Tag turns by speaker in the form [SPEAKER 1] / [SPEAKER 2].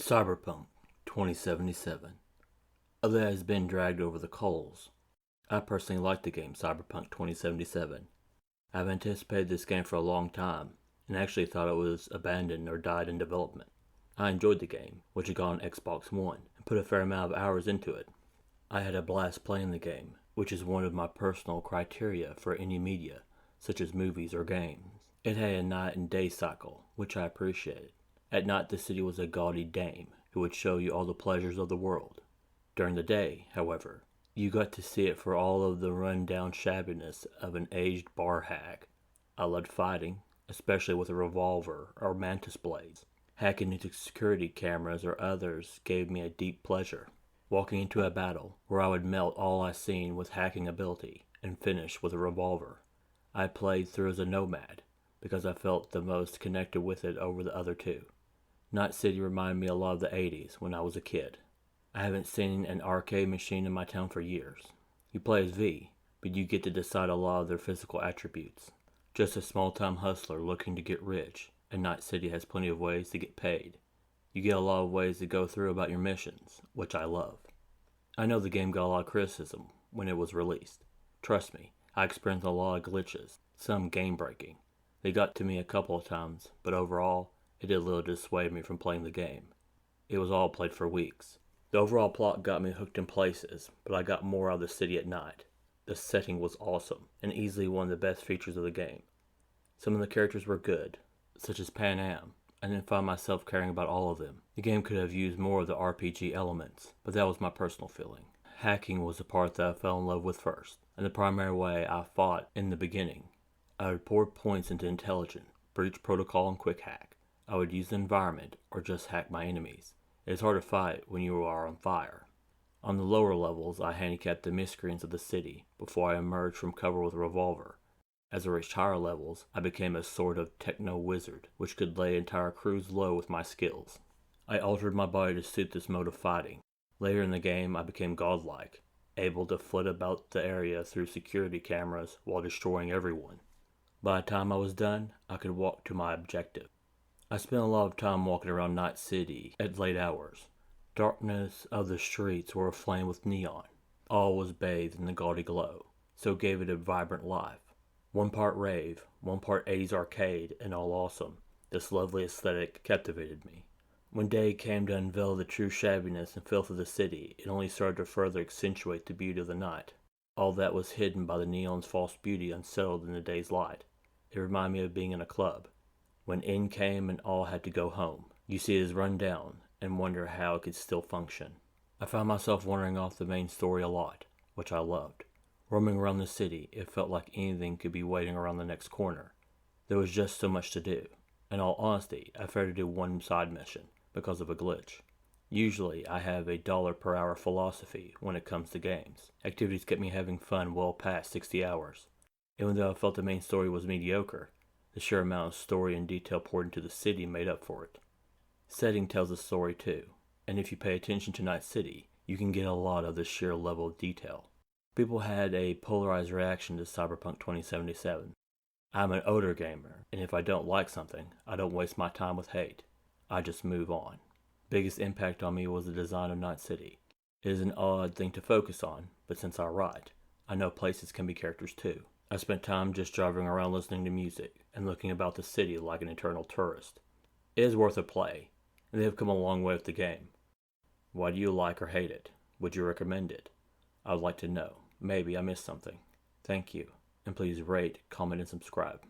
[SPEAKER 1] Cyberpunk 2077. Although it has been dragged over the coals, I personally like the game Cyberpunk 2077. I've anticipated this game for a long time, and actually thought it was abandoned or died in development. I enjoyed the game, which had got on Xbox One, and put a fair amount of hours into it. I had a blast playing the game, which is one of my personal criteria for any media, such as movies or games. It had a night and day cycle, which I appreciated. At night the city was a gaudy dame who would show you all the pleasures of the world. During the day, however, you got to see it for all of the run-down shabbiness of an aged bar hag. I loved fighting, especially with a revolver or mantis blades. Hacking into security cameras or others gave me a deep pleasure. Walking into a battle where I would melt all I seen with hacking ability and finish with a revolver. I played through as a nomad because I felt the most connected with it over the other two. Night City reminded me a lot of the 80s when I was a kid. I haven't seen an arcade machine in my town for years. You play as V, but you get to decide a lot of their physical attributes. Just a small-time hustler looking to get rich, and Night City has plenty of ways to get paid. You get a lot of ways to go through about your missions, which I love. I know the game got a lot of criticism when it was released. Trust me, I experienced a lot of glitches, some game-breaking. They got to me a couple of times, but overall, it did little to dissuade me from playing the game. It was all played for weeks. The overall plot got me hooked in places, but I got more out of the city at night. The setting was awesome, and easily one of the best features of the game. Some of the characters were good, such as Pan Am. I didn't find myself caring about all of them. The game could have used more of the RPG elements, but that was my personal feeling. Hacking was the part that I fell in love with first, and the primary way I fought in the beginning. I would pour points into intelligence, breach protocol, and quick hack. I would use the environment, or just hack my enemies. It is hard to fight when you are on fire. On the lower levels, I handicapped the miscreants of the city before I emerged from cover with a revolver. As I reached higher levels, I became a sort of techno-wizard, which could lay entire crews low with my skills. I altered my body to suit this mode of fighting. Later in the game, I became godlike, able to flit about the area through security cameras while destroying everyone. By the time I was done, I could walk to my objective. I spent a lot of time walking around Night City at late hours. Darkness of the streets were aflame with neon. All was bathed in the gaudy glow, so it gave it a vibrant life. One part rave, one part 80s arcade, and all awesome. This lovely aesthetic captivated me. When day came to unveil the true shabbiness and filth of the city, it only started to further accentuate the beauty of the night. All that was hidden by the neon's false beauty unsettled in the day's light. It reminded me of being in a club. When end came and all had to go home, you see it is run down and wonder how it could still function. I found myself wandering off the main story a lot, which I loved. Roaming around the city, it felt like anything could be waiting around the next corner. There was just so much to do. In all honesty, I failed to do one side mission because of a glitch. Usually, I have a dollar per hour philosophy when it comes to games. Activities kept me having fun well past 60 hours. Even though I felt the main story was mediocre, the sheer amount of story and detail poured into the city made up for it. Setting tells a story too, and if you pay attention to Night City, you can get a lot of the sheer level of detail. People had a polarized reaction to Cyberpunk 2077. I'm an older gamer, and if I don't like something, I don't waste my time with hate. I just move on. Biggest impact on me was the design of Night City. It is an odd thing to focus on, but since I write, I know places can be characters too. I spent time just driving around listening to music and looking about the city like an eternal tourist. It is worth a play, and they have come a long way with the game. Why do you like or hate it? Would you recommend it? I would like to know. Maybe I missed something. Thank you, and please rate, comment, and subscribe.